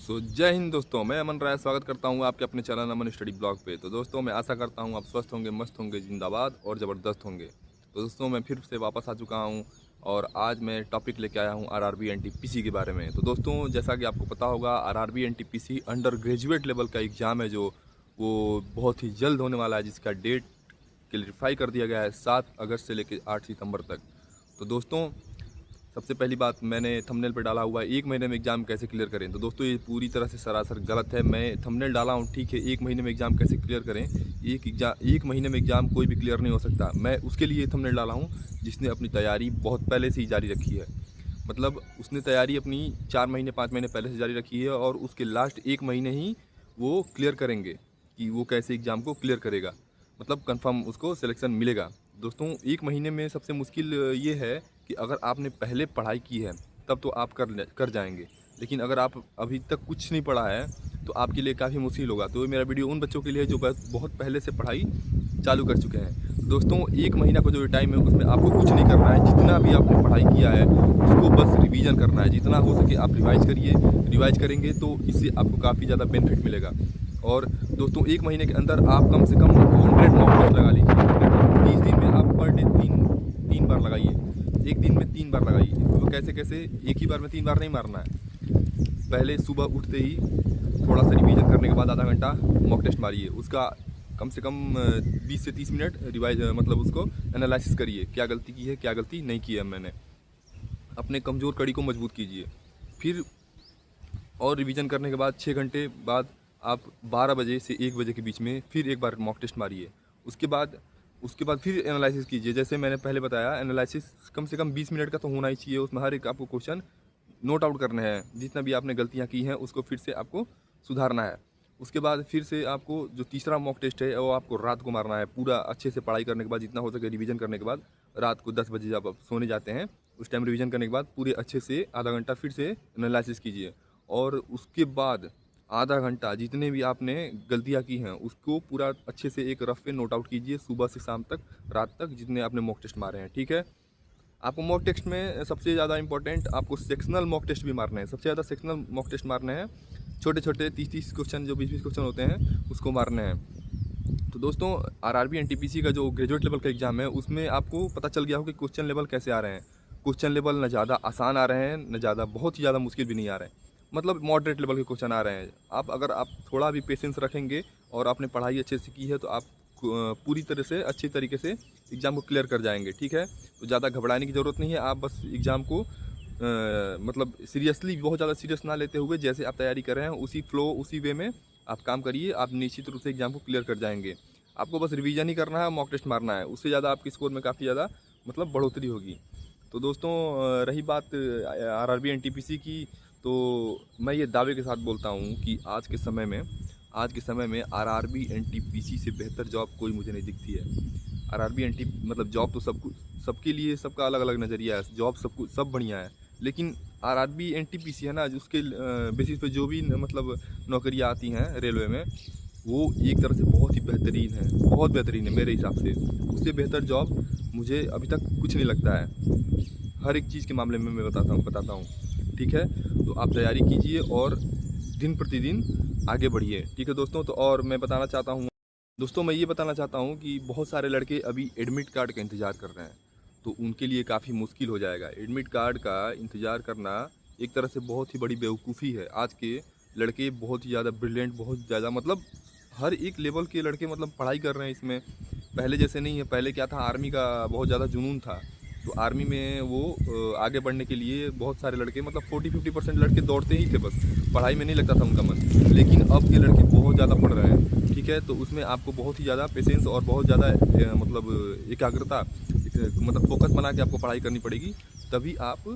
जय हिंद दोस्तों, मैं अमन राय स्वागत करता हूं आपके अपने चैनल अमन स्टडी ब्लॉग पे। तो दोस्तों मैं आशा करता हूं आप स्वस्थ होंगे, मस्त होंगे, जिंदाबाद और ज़बरदस्त होंगे। तो दोस्तों मैं फिर से वापस आ चुका हूं और आज मैं टॉपिक लेके आया हूं आरआरबी एनटीपीसी के बारे में। तो दोस्तों जैसा कि आपको पता होगा, RRB NTPC under graduate level का एग्ज़ाम है जो वो बहुत ही जल्द होने वाला है, जिसका डेट क्लियरिफाई कर दिया गया है 7 अगस्त से लेकर 8 सितंबर तक। तो दोस्तों सबसे पहली बात, मैंने थंबनेल पे डाला हुआ है 1 महीने में एग्ज़ाम कैसे क्लियर करें। तो दोस्तों ये पूरी तरह से सरासर गलत है। मैं थंबनेल डाला हूँ, ठीक है, 1 महीने में एग्ज़ाम कैसे क्लियर करें। एक महीने में एग्ज़ाम कोई भी क्लियर नहीं हो सकता। मैं उसके लिए थंबनेल डाला हूँ जिसने अपनी तैयारी बहुत पहले से ही जारी रखी है। मतलब उसने तैयारी अपनी 4 महीने 5 महीने पहले से जारी रखी है और उसके लास्ट 1 महीने ही वो क्लियर करेंगे कि वो कैसे एग्ज़ाम को क्लियर करेगा, मतलब कंफर्म उसको सिलेक्शन मिलेगा। दोस्तों 1 महीने में सबसे मुश्किल ये है कि अगर आपने पहले पढ़ाई की है तब तो आप कर जाएंगे, लेकिन अगर आप अभी तक कुछ नहीं पढ़ा है तो आपके लिए काफ़ी मुश्किल होगा। तो मेरा वीडियो उन बच्चों के लिए जो बहुत पहले से पढ़ाई चालू कर चुके हैं। दोस्तों 1 महीना का जो टाइम है उसमें आपको कुछ नहीं करना है। जितना भी आपने पढ़ाई किया है उसको बस रिवीजन करना है। जितना हो सके आप रिवाइज करिए। रिवाइज करेंगे तो इससे आपको काफ़ी ज़्यादा बेनिफिट मिलेगा। और दोस्तों 1 महीने के अंदर आप कम से कम 100 मॉक टेस्ट लगा लीजिए। 30 दिन में आप पर डे तीन बार लगाइए। एक दिन में 3 बार लगाइए। तो कैसे एक ही बार में 3 बार नहीं मारना है। पहले सुबह उठते ही थोड़ा सा रिवीजन करने के बाद आधा घंटा मॉक टेस्ट मारिए। उसका कम से कम 20 से 30 मिनट रिवाइज मतलब उसको एनालिसिस करिए, क्या गलती की है क्या गलती नहीं की है मैंने। अपने कमज़ोर कड़ी को मजबूत कीजिए। फिर और रिवीजन करने के बाद 6 घंटे बाद आप 12 बजे से 1 बजे के बीच में फिर एक बार मॉक टेस्ट मारिए। उसके बाद फिर एनालिसिस कीजिए। जैसे मैंने पहले बताया, एनालिसिस कम से कम 20 मिनट का तो होना ही चाहिए। उसमें हर एक आपको क्वेश्चन नोट आउट करने हैं। जितना भी आपने गलतियां की हैं उसको फिर से आपको सुधारना है। उसके बाद फिर से आपको जो तीसरा मॉक टेस्ट है वो आपको रात को मारना है। पूरा अच्छे से पढ़ाई करने के बाद, जितना हो सके रिवीजन करने के बाद, रात को 10 बजे जब आप सोने जाते हैं उस टाइम रिवीजन करने के बाद पूरे अच्छे से आधा घंटा फिर से एनालिसिस कीजिए। और उसके बाद आधा घंटा जितने भी आपने गलतियां की हैं उसको पूरा अच्छे से एक रफ पे नोट आउट कीजिए, सुबह से शाम तक, रात तक, जितने आपने मॉक टेस्ट मारे हैं। ठीक है। आपको मॉक टेस्ट में सबसे ज़्यादा इंपॉर्टेंट आपको सेक्शनल मॉक टेस्ट भी मारने हैं। सबसे ज़्यादा सेक्शनल मॉक टेस्ट मारने हैं। छोटे छोटे 30-30 क्वेश्चन, जो 20-20 क्वेश्चन होते हैं, उसको मारने हैं। तो दोस्तों आरआरबी एनटीपीसी का जो ग्रेजुएट लेवल का एग्ज़ाम है उसमें आपको पता चल गया हो कि क्वेश्चन लेवल कैसे आ रहे हैं। क्वेश्चन लेवल न ज़्यादा आसान आ रहे हैं, न ज़्यादा बहुत ही ज़्यादा मुश्किल भी नहीं आ रहे हैं। मतलब मॉडरेट लेवल के क्वेश्चन आ रहे हैं। अगर आप थोड़ा भी पेशेंस रखेंगे और आपने पढ़ाई अच्छे से की है तो आप पूरी तरह से अच्छी तरीके से एग्ज़ाम को क्लियर कर जाएंगे। ठीक है। तो ज़्यादा घबराने की ज़रूरत नहीं है। आप बस एग्ज़ाम को मतलब सीरियसली, बहुत ज़्यादा सीरियस ना लेते हुए, जैसे आप तैयारी कर रहे हैं उसी फ्लो उसी वे में आप काम करिए। आप निश्चित रूप से एग्ज़ाम को क्लियर कर जाएंगे। आपको बस रिवीजन ही करना है, मॉक टेस्ट मारना है। उससे ज़्यादा आपके स्कोर में काफ़ी ज़्यादा मतलब बढ़ोतरी होगी। तो दोस्तों रही बात आरआरबी एनटीपीसी की, तो मैं ये दावे के साथ बोलता हूँ कि आज के समय में आरआरबी एनटीपीसी से बेहतर जॉब कोई मुझे नहीं दिखती है। आरआरबी एनटी मतलब जॉब तो सबके लिए सबका अलग अलग नज़रिया है। जॉब सब बढ़िया है, लेकिन आरआरबी एनटीपीसी है ना, उसके बेसिस पे जो भी मतलब नौकरियाँ आती हैं रेलवे में, वो एक तरह से बहुत ही बेहतरीन है, बहुत बेहतरीन है मेरे हिसाब से। उससे बेहतर जॉब मुझे अभी तक कुछ नहीं लगता है। हर एक चीज़ के मामले में मैं बताता हूँ। ठीक है। तो आप तैयारी कीजिए और दिन प्रतिदिन आगे बढ़िए। ठीक है दोस्तों। तो और मैं बताना चाहता हूँ दोस्तों, मैं ये बताना चाहता हूँ कि बहुत सारे लड़के अभी एडमिट कार्ड का इंतज़ार कर रहे हैं। तो उनके लिए काफ़ी मुश्किल हो जाएगा। एडमिट कार्ड का इंतज़ार करना एक तरह से बहुत ही बड़ी बेवकूफ़ी है। आज के लड़के बहुत ही ज़्यादा ब्रिलियंट, बहुत ज़्यादा मतलब हर एक लेवल के लड़के मतलब पढ़ाई कर रहे हैं इसमें। पहले जैसे नहीं है। पहले क्या था, आर्मी का बहुत ज़्यादा जुनून था। तो आर्मी में वो आगे बढ़ने के लिए बहुत सारे लड़के, मतलब 40-50% लड़के दौड़ते ही थे, बस पढ़ाई में नहीं लगता था उनका मन। लेकिन अब के लड़के बहुत ज़्यादा पढ़ रहे हैं। ठीक है। तो उसमें आपको बहुत ही ज़्यादा पेशेंस और बहुत ज़्यादा मतलब एकाग्रता, मतलब फोकस बना के आपको पढ़ाई करनी पड़ेगी, तभी आप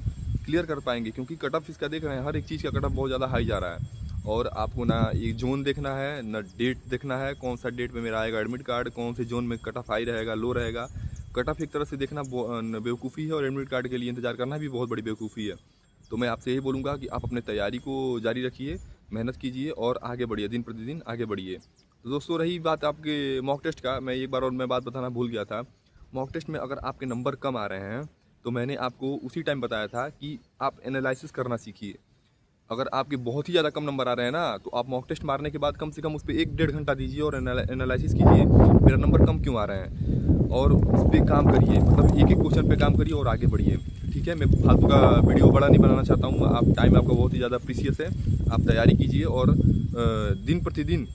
क्लियर कर पाएंगे। क्योंकि कट ऑफ इसका देख रहे हैं, हर एक चीज़ का कट ऑफ बहुत ज़्यादा हाई जा रहा है। और आपको ना ये जोन देखना है, ना डेट देखना है, कौन सा डेट में मेरा आएगा एडमिट कार्ड, कौन से जोन में कट ऑफ हाई रहेगा, लो रहेगा। कट ऑफ एक तरह से देखना बेवकूफ़ी है, और एडमिट कार्ड के लिए इंतज़ार करना भी बहुत बड़ी बेवकूफ़ी है। तो मैं आपसे यही बोलूँगा कि आप अपने तैयारी को जारी रखिए, मेहनत कीजिए और आगे बढ़िए, दिन प्रतिदिन आगे बढ़िए। तो दोस्तों रही बात आपके मॉक टेस्ट का, मैं एक बार और मैं बात बताना भूल गया था। मॉक टेस्ट में अगर आपके नंबर कम आ रहे हैं तो मैंने आपको उसी टाइम बताया था कि आप एनालिसिस करना सीखिए। अगर आपके बहुत ही ज़्यादा कम नंबर आ रहे हैं ना, तो आप मॉक टेस्ट मारने के बाद कम से कम उस पे 1-1.5 घंटा दीजिए और एनालिसिस कीजिए मेरा नंबर कम क्यों आ रहे हैं, और उस पर काम करिए, मतलब एक एक क्वेश्चन पे काम करिए और आगे बढ़िए। ठीक है, मैं फालतू का वीडियो बड़ा नहीं बनाना चाहता हूँ, आप टाइम आपका बहुत ही ज़्यादा प्रीशियस है, आप तैयारी कीजिए और दिन प्रतिदिन,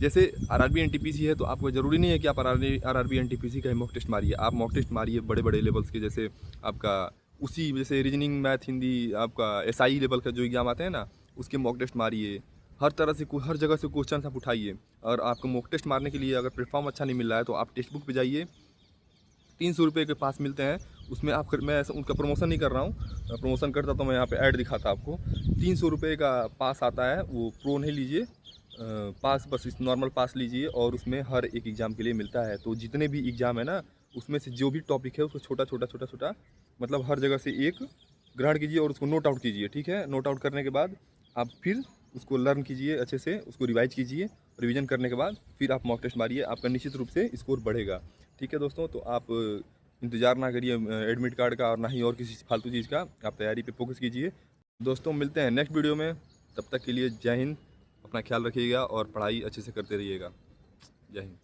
जैसे आरआरबी एनटीपीसी है तो आपको ज़रूरी नहीं है कि आप आरआरबी एनटीपीसी का ही मॉक टेस्ट मारिए, आप मॉक टेस्ट मारिए बड़े बड़े लेवल्स के, जैसे आपका उसी जैसे रीजनिंग, मैथ, हिंदी, आपका एसआई लेवल का जो एग्ज़ाम आते हैं ना, उसके मॉक टेस्ट मारिए। हर तरह से हर जगह से क्वेश्चन आप उठाइए, और आपको मॉक टेस्ट मारने के लिए अगर प्लेटफॉर्म अच्छा नहीं मिल रहा है तो आप टेक्स्ट बुक पे जाइए, 300 रुपये के पास मिलते हैं, उसमें आप, मैं उनका प्रमोशन नहीं कर रहा हूँ, प्रमोशन करता तो मैं यहाँ पे ऐड दिखाता आपको। 300 रुपये का पास आता है, वो प्रो नहीं लीजिए, पास बस इस नॉर्मल पास लीजिए, और उसमें हर एक एग्ज़ाम के लिए मिलता है। तो जितने भी एग्ज़ाम है ना, उसमें से जो भी टॉपिक है उसको छोटा छोटा छोटा छोटा, मतलब हर जगह से एक ग्रहण कीजिए और उसको नोट आउट कीजिए। ठीक है, नोट आउट करने के बाद आप फिर उसको लर्न कीजिए अच्छे से, उसको रिवाइज कीजिए, रिवीजन करने के बाद फिर आप मॉक टेस्ट मारिए, आपका निश्चित रूप से स्कोर बढ़ेगा। ठीक है दोस्तों, तो आप इंतज़ार ना करिए एडमिट कार्ड का और ना ही और किसी फालतू चीज़ का, आप तैयारी पे फोकस कीजिए। दोस्तों मिलते हैं नेक्स्ट वीडियो में, तब तक के लिए जय हिंद, अपना ख्याल रखिएगा और पढ़ाई अच्छे से करते रहिएगा। जय हिंद।